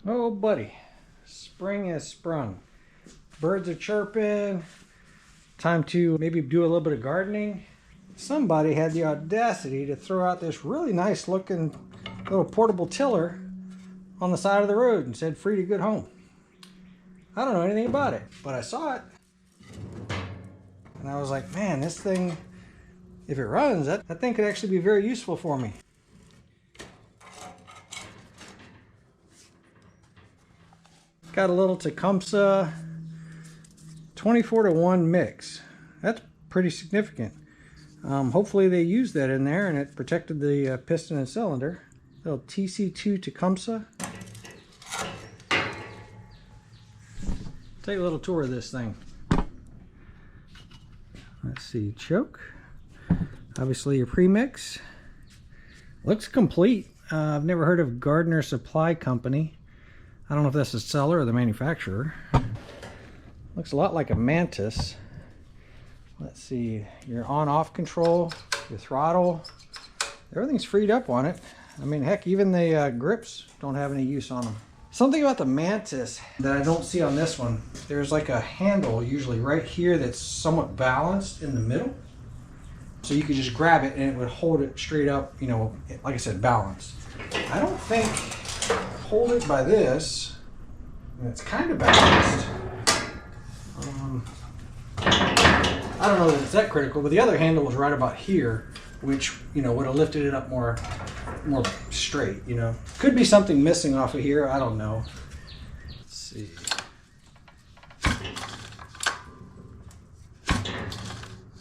Oh buddy, spring has sprung. Birds are chirping. Time to maybe do a little bit of gardening. Somebody had the audacity to throw out this really nice looking little portable tiller on the side of the road and said free to good home. I don't know anything about it, but I saw it. And I was like, man, this thing, if it runs, that thing could actually be very useful for me. Got a little Tecumseh 24-to-1 mix. That's pretty significant. Hopefully they used that in there and it protected the piston and cylinder. Little TC2 Tecumseh. Take a little tour of this thing. Let's see, choke. Obviously your premix. Looks complete. I've never heard of Gardner Supply Company. I don't know if that's the seller or the manufacturer. Looks a lot like a Mantis. Let's see, your on-off control, your throttle. Everything's freed up on it. I mean, heck, even the grips don't have any use on them. Something about the Mantis that I don't see on this one, there's like a handle usually right here that's somewhat balanced in the middle. So you could just grab it and it would hold it straight up, you know, like I said, balanced. I don't think hold it by this, and it's kind of balanced. I don't know that it's that critical, but the other handle was right about here, which, you know, would have lifted it up more straight, you know. Could be something missing off of here, I don't know. Let's see.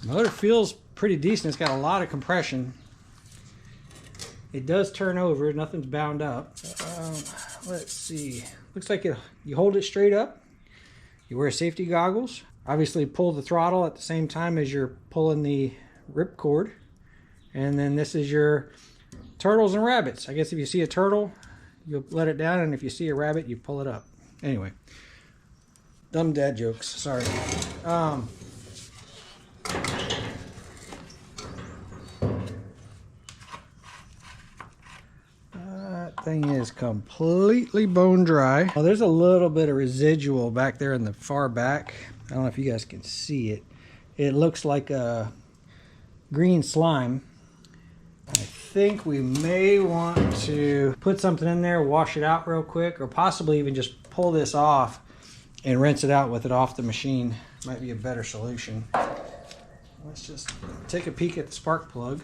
Motor feels pretty decent. It's got a lot of compression. It does turn over, nothing's bound up. Let's see. Looks like you hold it straight up. You wear safety goggles. Obviously pull the throttle at the same time as you're pulling the ripcord. And then this is your turtles and rabbits. I guess if you see a turtle, you'll let it down, and if you see a rabbit, you pull it up. Anyway, dumb dad jokes, sorry. That thing is completely bone dry. Oh, there's a little bit of residual back there in the far back. I don't know if you guys can see it. It looks like a green slime. I think we may want to put something in there, wash it out real quick, or possibly even just pull this off and rinse it out with it off the machine. Might be a better solution. Let's just take a peek at the spark plug.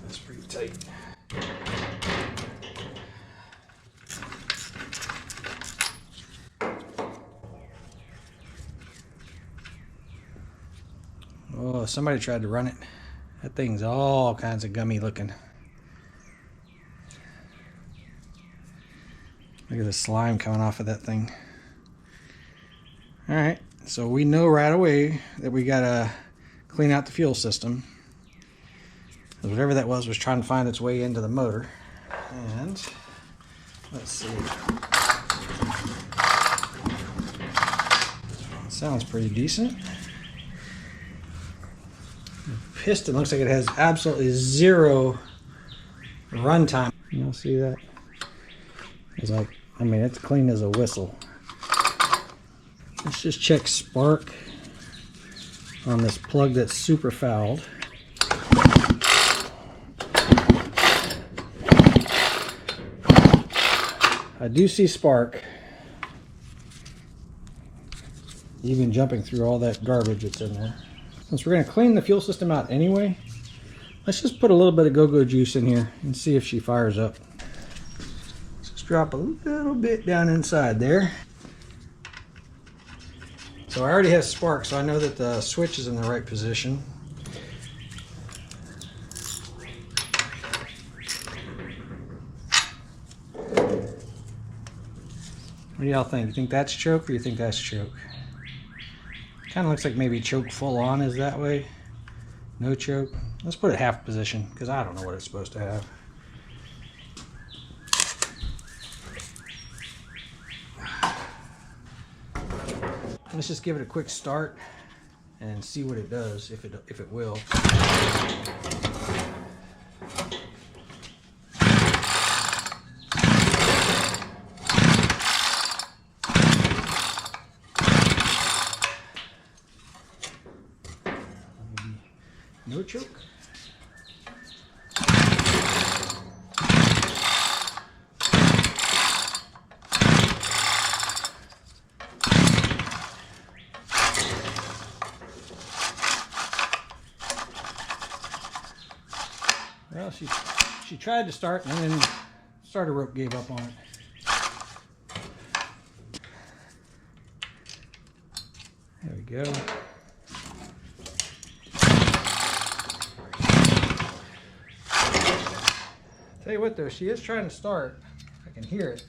That's pretty tight. Oh, somebody tried to run it. That thing's all kinds of gummy looking. Look at the slime coming off of that thing. Alright, so we know right away that we gotta clean out the fuel system. Whatever that was trying to find its way into the motor. And let's see. Sounds pretty decent. Piston looks like it has absolutely zero runtime. You'll see that? It's like, I mean, it's clean as a whistle. Let's just check spark on this plug that's super fouled. I do see spark, even jumping through all that garbage that's in there. Since we're going to clean the fuel system out anyway, let's just put a little bit of go-go juice in here and see if she fires up. Let's just drop a little bit down inside there. So I already have spark, so I know that the switch is in the right position. What do y'all think? You think that's choke or you think that's choke? Kind of looks like maybe choke full on is that way. No choke. Let's put it half position because I don't know what it's supposed to have. Let's just give it a quick start and see what it does, if it will. Well, she tried to start, and then starter rope gave up on it. There we go. Tell you what though, she is trying to start. I can hear it.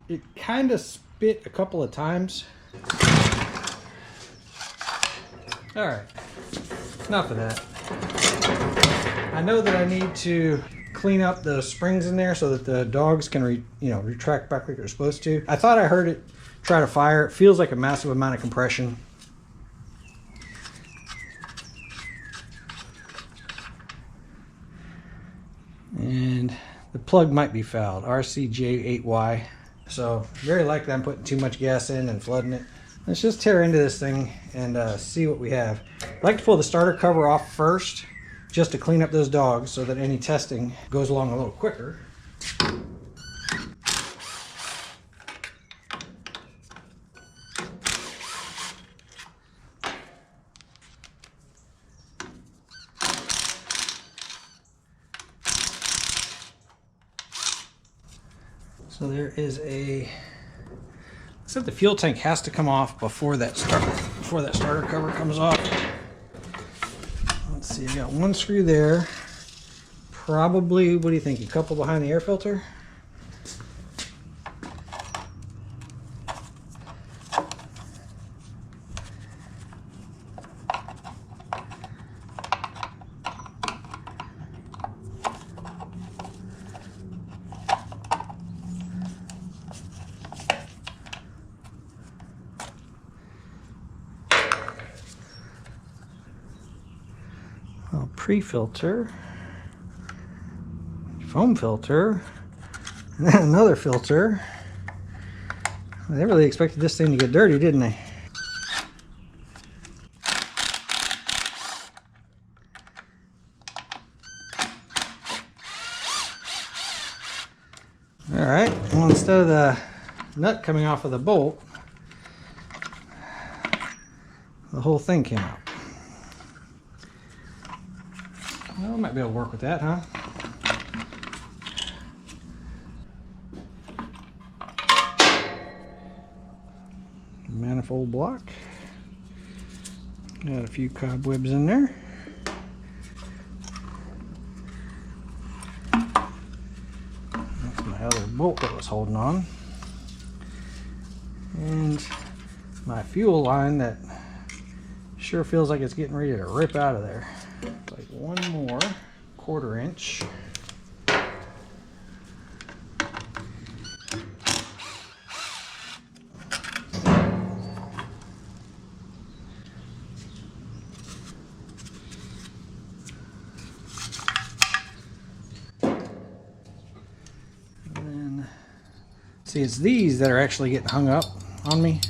It kind of spit a couple of times. All right, enough of that. I know that I need to clean up the springs in there so that the dogs can retract back like they're supposed to. I thought I heard it try to fire. It feels like a massive amount of compression. And the plug might be fouled, RCJ8Y. So very likely I'm putting too much gas in and flooding it. Let's just tear into this thing and see what we have. I like to pull the starter cover off first, just to clean up those dogs so that any testing goes along a little quicker. So there is a, looks like the fuel tank has to come off before that starter cover comes off. Let's see, I got one screw there. Probably, what do you think, a couple behind the air filter? Pre-filter, foam filter, and then another filter. They really expected this thing to get dirty, didn't they? All right, well, instead of the nut coming off of the bolt, the whole thing came out. Well, I might be able to work with that, huh? Manifold block. Got a few cobwebs in there. That's my other bolt that was holding on. And my fuel line that sure feels like it's getting ready to rip out of there. Like one more 1/4 inch. And then, see, it's these that are actually getting hung up on me.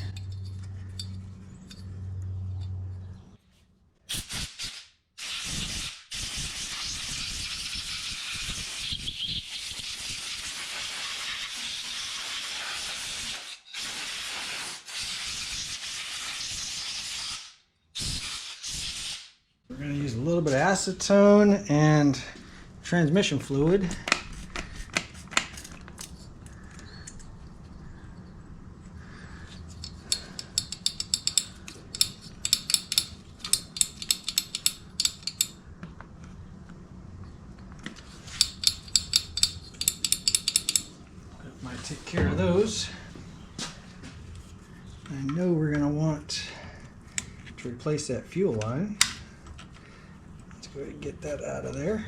We're going to use a little bit of acetone and transmission fluid. That might take care of those. I know we're going to want to replace that fuel line. Go ahead and get that out of there.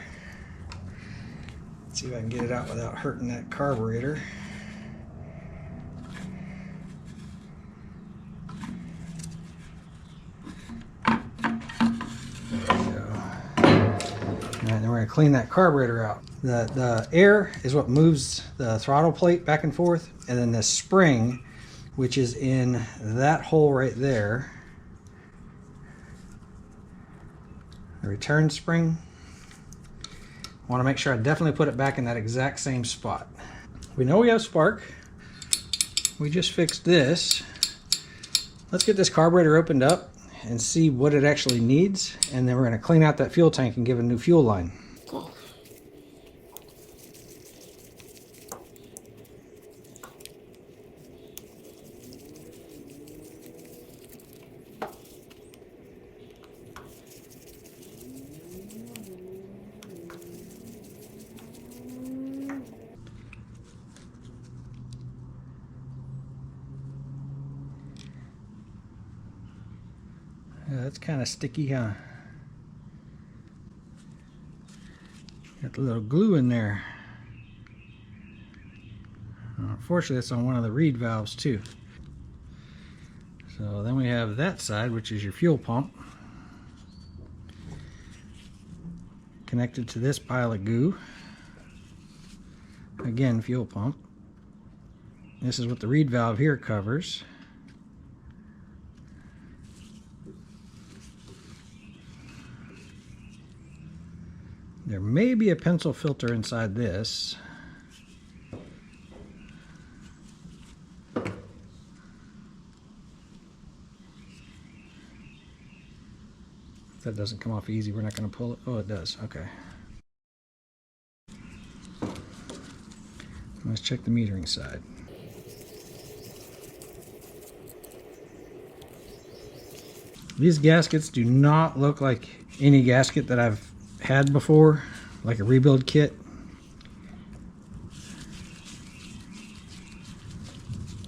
Let's see if I can get it out without hurting that carburetor. There we go. And then we're going to clean that carburetor out. The air is what moves the throttle plate back and forth, and then the spring, which is in that hole right there, the return spring, I want to make sure I definitely put it back in that exact same spot. We know we have spark. We just fixed this. Let's get this carburetor opened up and see what it actually needs, and then we're going to clean out that fuel tank and give it a new fuel line. Yeah, that's kind of sticky, huh? Got a little glue in there. Unfortunately, that's on one of the reed valves too. So then we have that side, which is your fuel pump, connected to this pile of goo. Again, fuel pump. This is what the reed valve here covers. There may be a pencil filter inside this. If that doesn't come off easy, we're not going to pull it. Oh, it does. Okay. Let's check the metering side. These gaskets do not look like any gasket that I've had before, like a rebuild kit.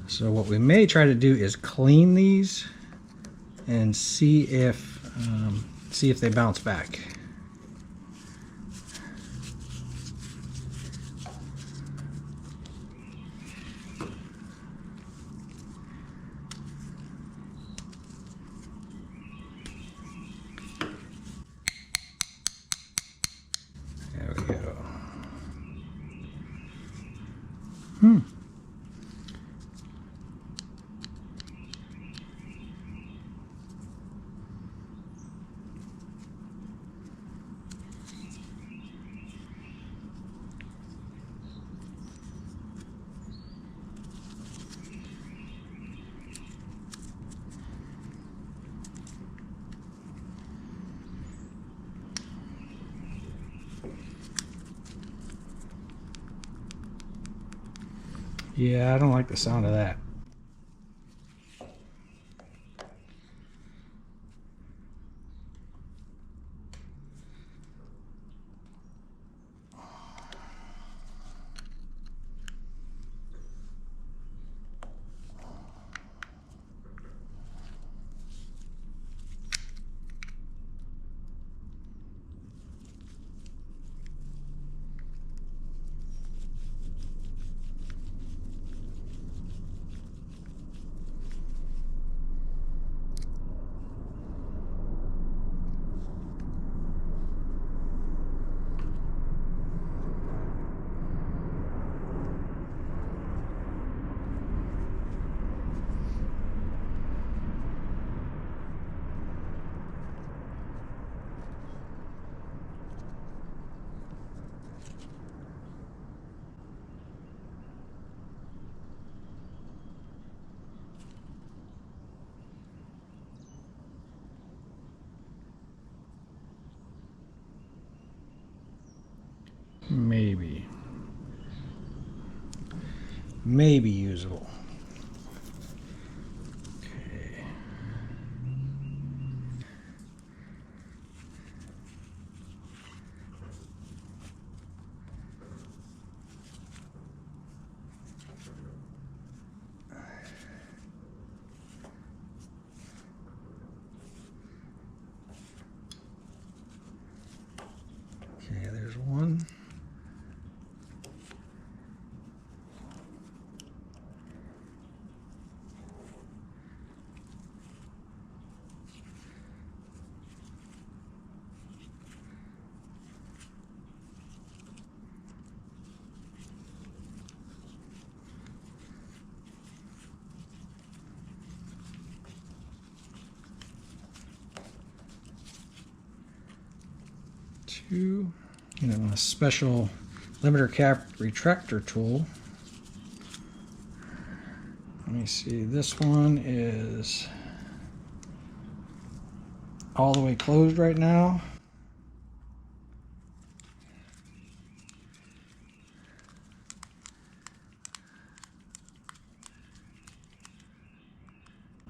So what we may try to do is clean these and see if they bounce back. There we go. Yeah, I don't like the sound of that. Maybe usable. Okay. Okay, there's one. Two. You know, a special limiter cap retractor tool. Let me see, this one is all the way closed right now.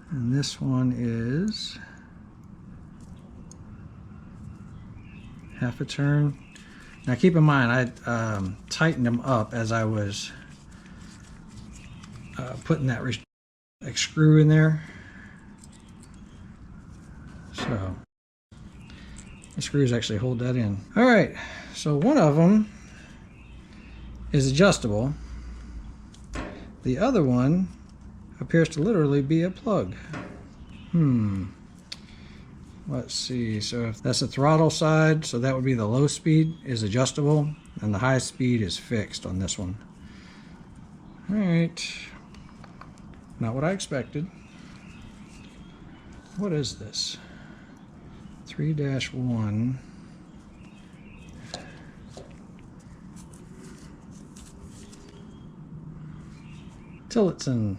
And this one is half a turn. Now keep in mind, I tightened them up as I was putting that screw in there. So the screws actually hold that in. All right, so one of them is adjustable. The other one appears to literally be a plug. Let's see, so if that's the throttle side, so that would be the low speed is adjustable, and the high speed is fixed on this one. All right, not what I expected. What is this? 3-1. Tillotson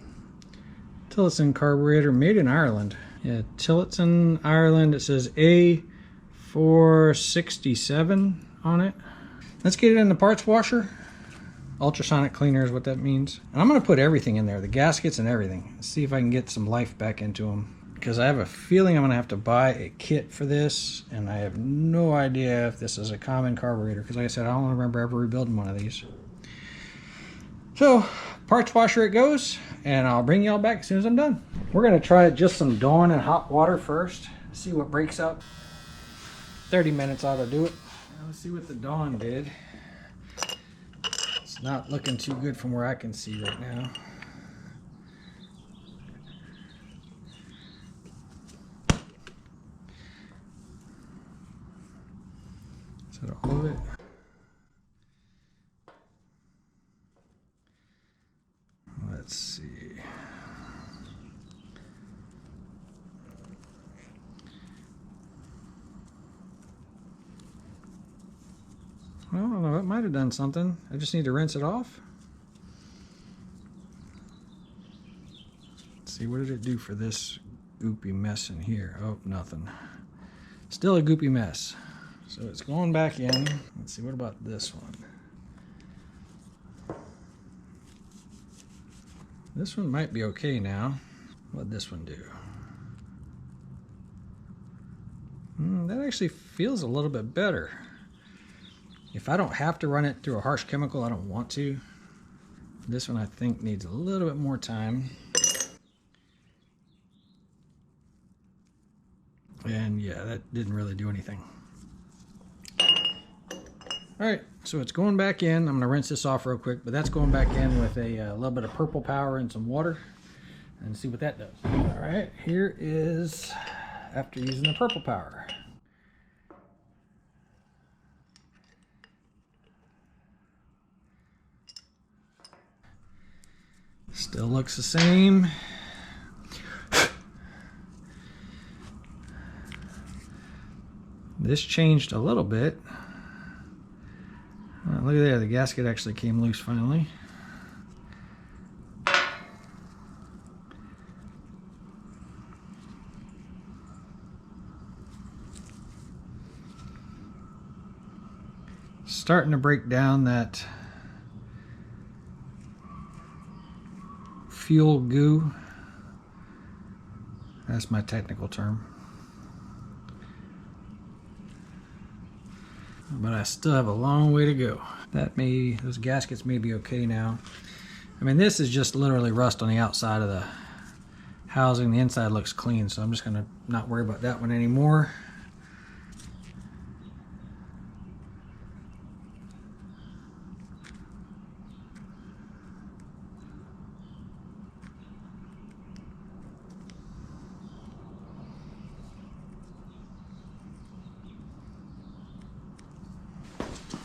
carburetor, made in Ireland. Yeah, Tillotson, Ireland. It says A467 on it. Let's get it in the parts washer. Ultrasonic cleaner is what that means. And I'm going to put everything in there, the gaskets and everything. Let's see if I can get some life back into them. Because I have a feeling I'm going to have to buy a kit for this. And I have no idea if this is a common carburetor. Because like I said, I don't remember ever rebuilding one of these. So, parts washer it goes, and I'll bring y'all back as soon as I'm done. We're going to try just some Dawn and hot water first, see what breaks up. 30 minutes ought to do it. Now let's see what the Dawn did. It's not looking too good from where I can see right now. Is that all of it? Let's see. Well, I don't know, it might have done something. I just need to rinse it off. Let's see, what did it do for this goopy mess in here? Oh, nothing. Still a goopy mess. So it's going back in. Let's see, what about this one? This one might be okay now. What'd this one do? That actually feels a little bit better. If I don't have to run it through a harsh chemical, I don't want to. This one I think needs a little bit more time. And yeah, that didn't really do anything. All right, so it's going back in. I'm gonna rinse this off real quick, but that's going back in with a little bit of purple power and some water and see what that does. All right, here is after using the purple power. Still looks the same. This changed a little bit. Look at there, the gasket actually came loose finally. Starting to break down that fuel goo. That's my technical term. But I still have a long way to go. Those gaskets may be okay now. I mean, this is just literally rust on the outside of the housing. The inside looks clean, so I'm just gonna not worry about that one anymore.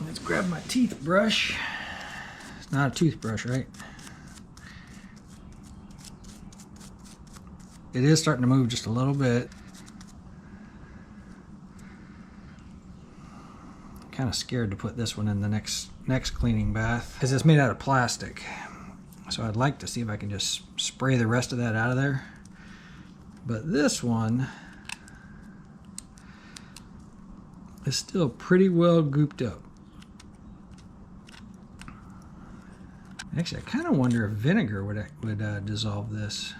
Let's grab my teeth brush. It's not a toothbrush, right? It is starting to move just a little bit. kind of scared to put this one in the next cleaning bath because it's made out of plastic. So I'd like to see if I can just spray the rest of that out of there. But this one is still pretty well gooped up. Actually, I kind of wonder if vinegar would dissolve this.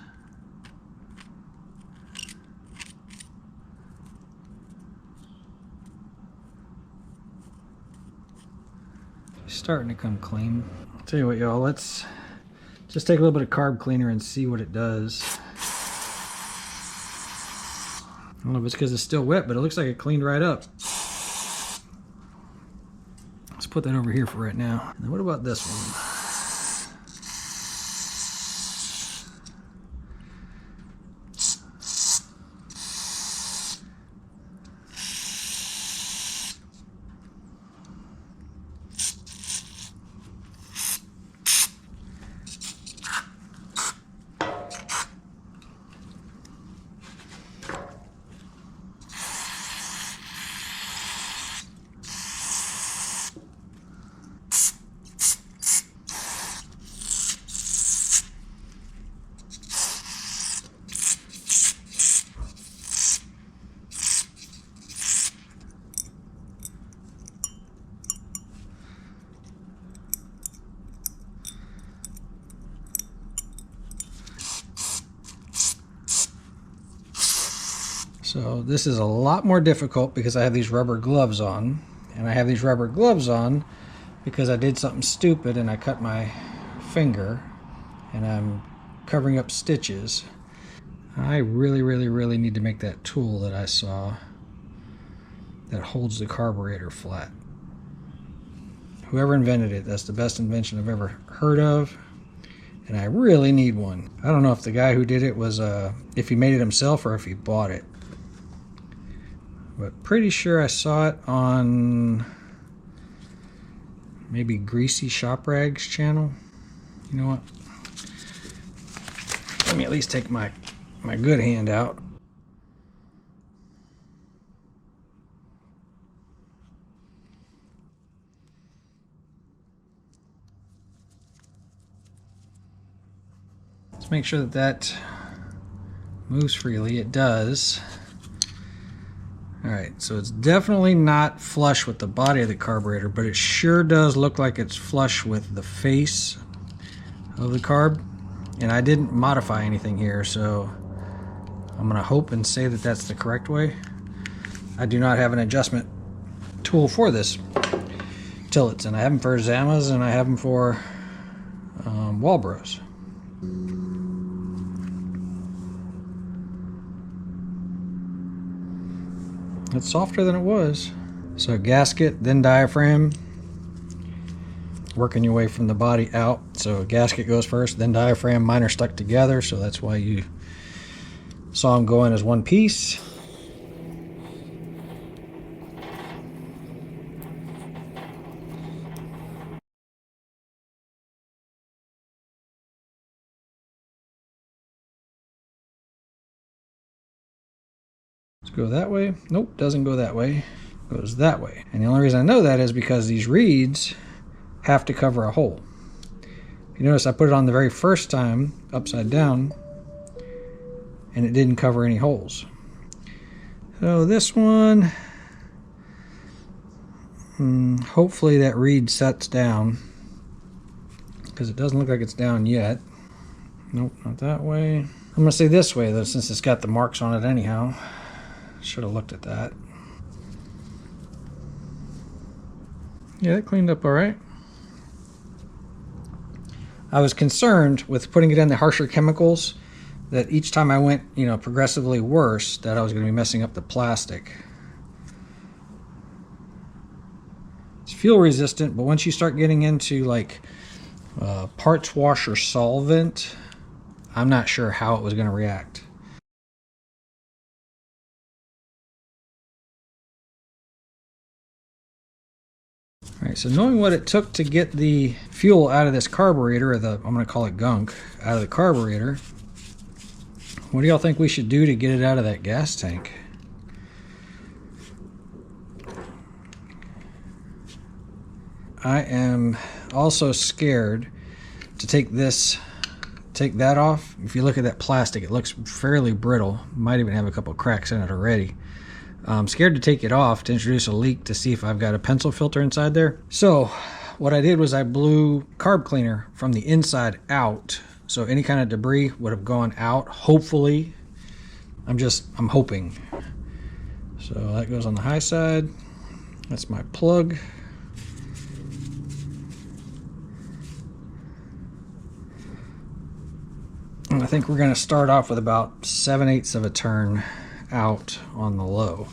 It's starting to come clean. I'll tell you what, y'all, let's just take a little bit of carb cleaner and see what it does. I don't know if it's because it's still wet, but it looks like it cleaned right up. Let's put that over here for right now. And what about this one? So this is a lot more difficult because I have these rubber gloves on, and I have these rubber gloves on because I did something stupid and I cut my finger and I'm covering up stitches. I really need to make that tool that I saw that holds the carburetor flat. Whoever invented it, that's the best invention I've ever heard of, and I really need one. I don't know if the guy who did it was if he made it himself or if he bought it. But pretty sure I saw it on maybe Greasy Shop Rag's channel. You know what? Let me at least take my good hand out. Let's make sure that that moves freely. It does. Alright, so it's definitely not flush with the body of the carburetor, but it sure does look like it's flush with the face of the carb. And I didn't modify anything here, so I'm going to hope and say that that's the correct way. I do not have an adjustment tool for this tillets, and I have them for Zamas and I have them for Walbros. It's softer than it was. So gasket, then diaphragm, working your way from the body out. So gasket goes first, then diaphragm. Mine are stuck together, so that's why you saw them go in as one piece. Let's go that way. Nope, doesn't go that way. Goes that way. And the only reason I know that is because these reeds have to cover a hole. You notice I put it on the very first time upside down and it didn't cover any holes. So this one, hopefully that reed sets down, because it doesn't look like it's down yet. Nope, not that way. I'm gonna say this way though, since it's got the marks on it anyhow. Should have looked at that. Yeah, that cleaned up all right. I was concerned with putting it in the harsher chemicals that each time I went, progressively worse, that I was going to be messing up the plastic. It's fuel resistant, but once you start getting into like parts washer solvent, I'm not sure how it was going to react. Alright, so knowing what it took to get the fuel out of this carburetor, or I'm going to call it gunk, out of the carburetor, what do y'all think we should do to get it out of that gas tank? I am also scared to take that off. If you look at that plastic, it looks fairly brittle. Might even have a couple cracks in it already. I'm scared to take it off to introduce a leak to see if I've got a pencil filter inside there. So what I did was I blew carb cleaner from the inside out, so any kind of debris would have gone out, hopefully. I'm hoping. So that goes on the high side. That's my plug. And I think we're going to start off with about 7/8 of a turn out on the low.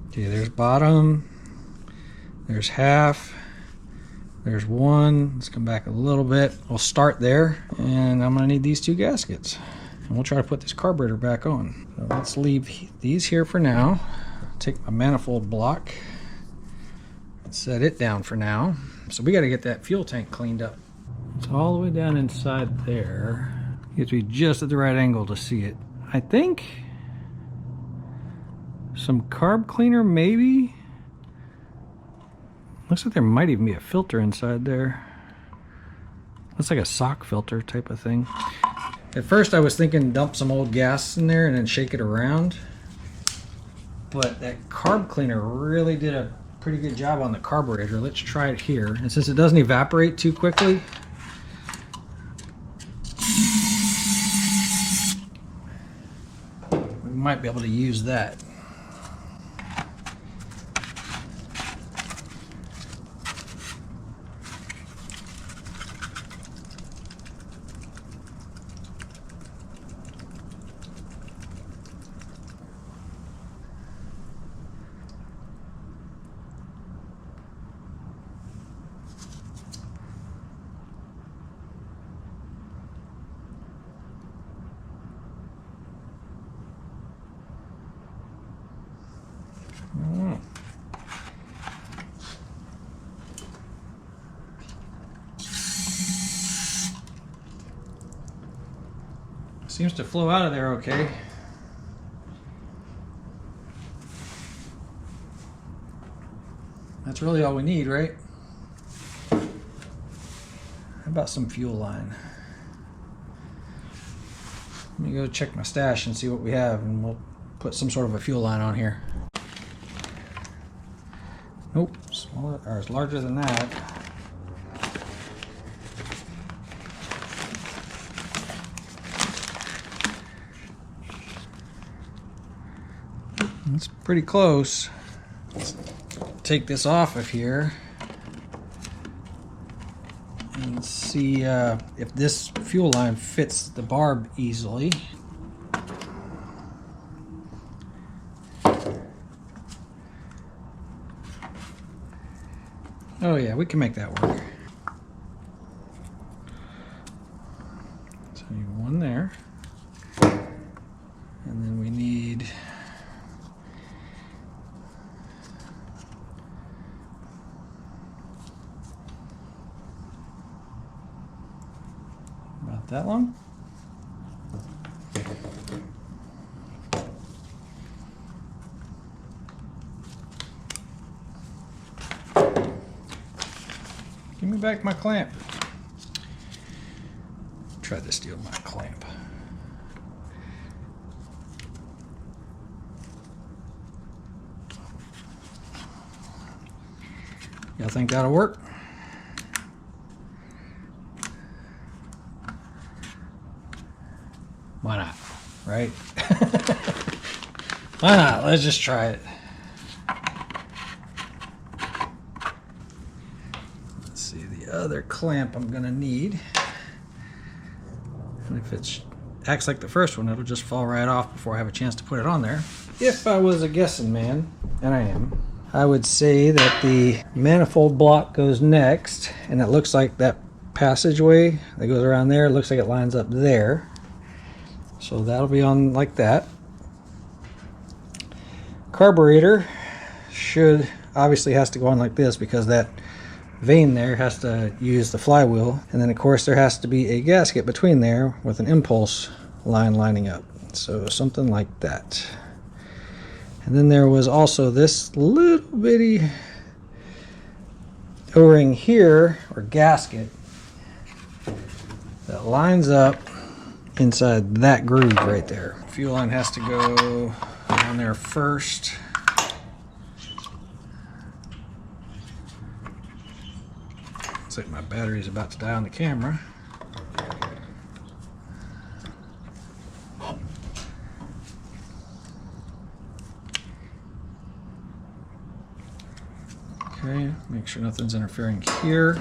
Okay, there's bottom, there's half, there's one. Let's come back a little bit. We'll start there, and I'm going to need these two gaskets. And we'll try to put this carburetor back on. So let's leave these here for now. Take my manifold block, set it down for now. So we got to get that fuel tank cleaned up. It's all the way down inside there. You have to be just at the right angle to see it. I think some carb cleaner, maybe. Looks like there might even be a filter inside there. Looks like a sock filter type of thing. At first I was thinking dump some old gas in there and then shake it around. But that carb cleaner really did a pretty good job on the carburetor. Let's try it here. And since it doesn't evaporate too quickly, we might be able to use that. Seems to flow out of there okay. That's really all we need, right? How about some fuel line? Let me go check my stash and see what we have, and we'll put some sort of a fuel line on here. Nope, smaller or it's larger than that. It's pretty close. Let's take this off of here and see if this fuel line fits the barb easily. Oh yeah, we can make that work. So you need one there, and then we need about that long. Give me back my clamp. Try to steal my clamp. Y'all think that'll work? Why not, right? Why not? Let's just try it. Let's see the other clamp I'm gonna need. And if it acts like the first one, it'll just fall right off before I have a chance to put it on there. If I was a guessing man, and I am, I would say that the manifold block goes next, and it looks like that passageway that goes around there, it looks like it lines up there. So that'll be on like that. Carburetor should obviously has to go on like this because that vein there has to use the flywheel, and then of course there has to be a gasket between there with an impulse line lining up. So something like that. And then there was also this little bitty O-ring here, or gasket, that lines up inside that groove right there. Fuel line has to go on there first. Looks like my battery's about to die on the camera. Okay, make sure nothing's interfering here.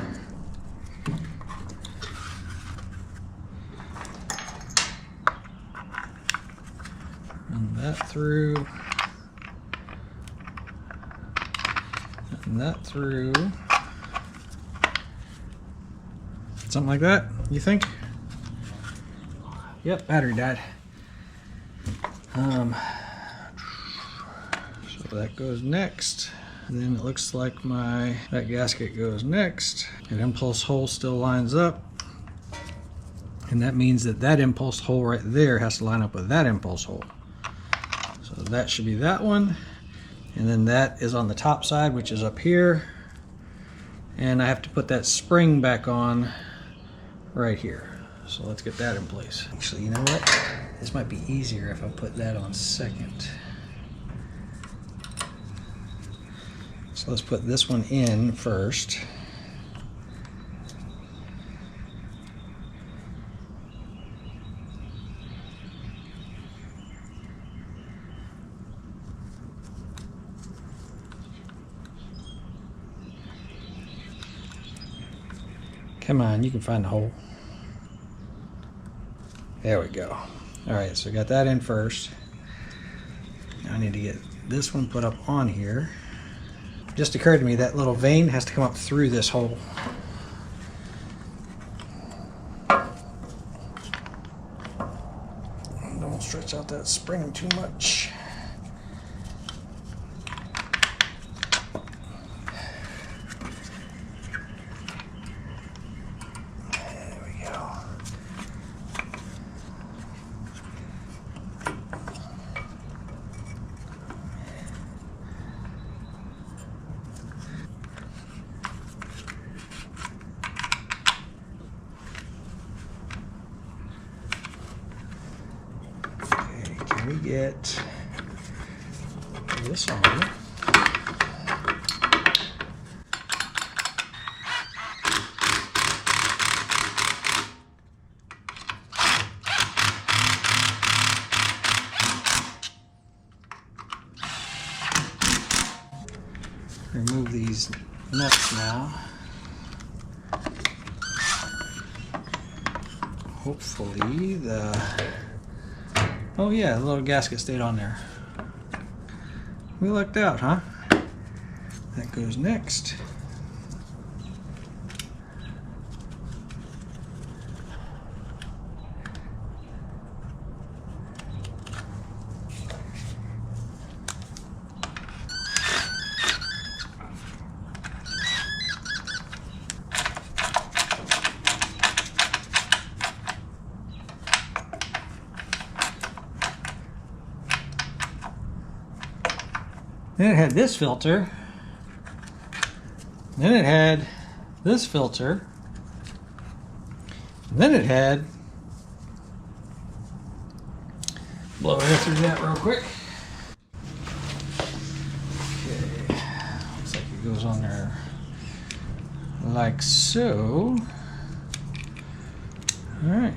Run that through. And that through. Something like that, you think? Yep, battery died. So that goes next. And then it looks like that gasket goes next. That impulse hole still lines up. And that means that that impulse hole right there has to line up with that impulse hole. So that should be that one. And then that is on the top side, which is up here. And I have to put that spring back on right here. So let's get that in place. Actually, you know what? This might be easier if I put that on second. So let's put this one in first. Come on, you can find the hole. There we go. All right, so I got that in first. Now I need to get this one put up on here. Just occurred to me that little vein has to come up through this hole. Don't stretch out that spring too much. There we go. We get this on. Remove these nuts now. Hopefully oh yeah, the little gasket stayed on there. We lucked out, huh? That goes next. Then it had this filter. Then it had this filter. Then it had, blow air through that real quick. Okay, looks like it goes on there like so. All right.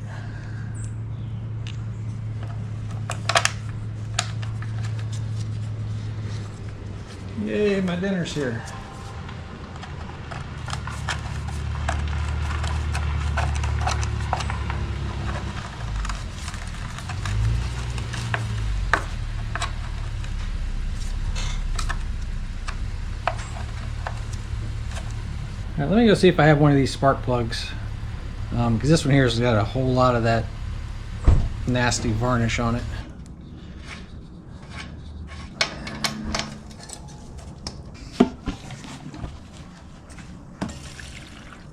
Yay, my dinner's here. All right, let me go see if I have one of these spark plugs, because this one here has got a whole lot of that nasty varnish on it.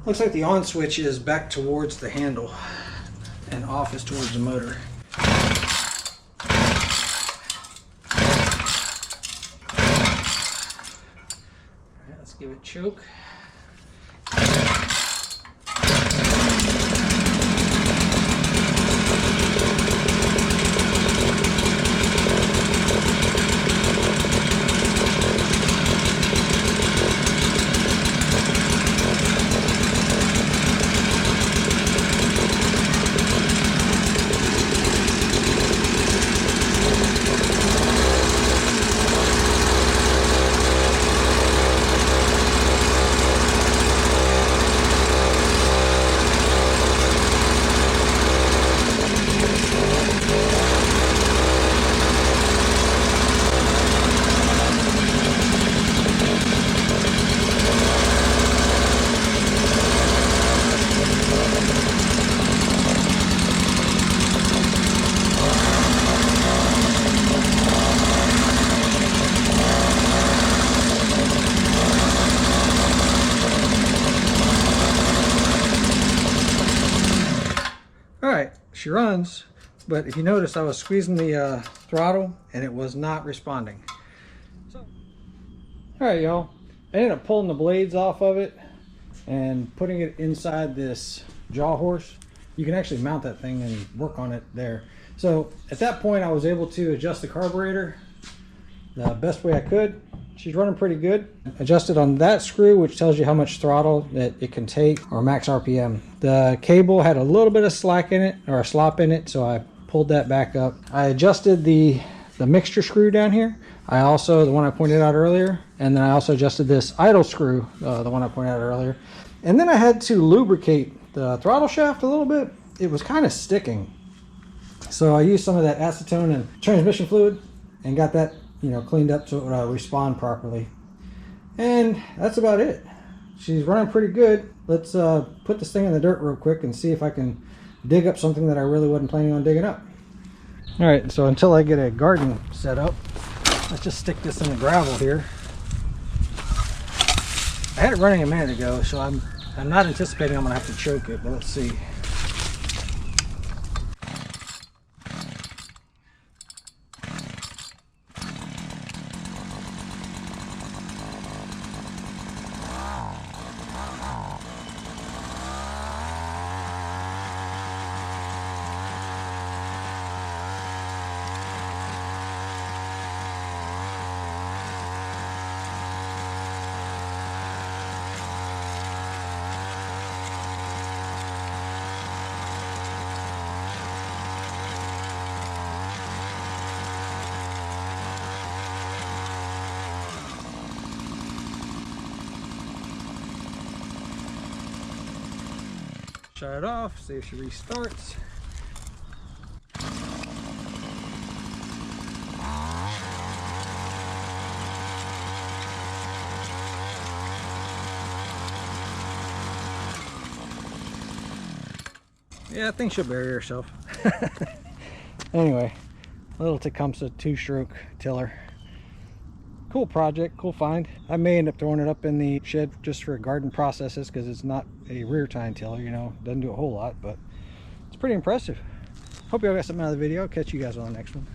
Looks like the on switch is back towards the handle and off is towards the motor. Alright, let's give it a choke. Alright, she runs, but if you notice, I was squeezing the throttle and it was not responding. Alright, y'all, I ended up pulling the blades off of it and putting it inside this jaw horse. You can actually mount that thing and work on it there. So at that point, I was able to adjust the carburetor the best way I could. She's running pretty good. Adjusted on that screw, which tells you how much throttle that it can take, or max RPM. The cable had a little bit of slack in it, or a slop in it, so I pulled that back up. I adjusted the mixture screw down here. I also, the one I pointed out earlier, and then I also adjusted this idle screw, the one I pointed out earlier. And then I had to lubricate the throttle shaft a little bit. It was kind of sticking. So I used some of that acetone and transmission fluid and got that, you know, cleaned up so it would respond properly. And that's about it. She's running pretty good. Let's put this thing in the dirt real quick and see if I can dig up something that I really wasn't planning on digging up. All right, so until I get a garden set up, let's just stick this in the gravel here. I had it running a minute ago, so I'm not anticipating I'm gonna have to choke it, but let's see. Shut it off, see if she restarts. Yeah, I think she'll bury herself. Anyway, little Tecumseh 2-stroke tiller. Cool project, cool find. I may end up throwing it up in the shed just for garden processes because it's not a rear tine tiller, you know, doesn't do a whole lot, but it's pretty impressive. Hope y'all got something out of the video. I'll catch you guys on the next one.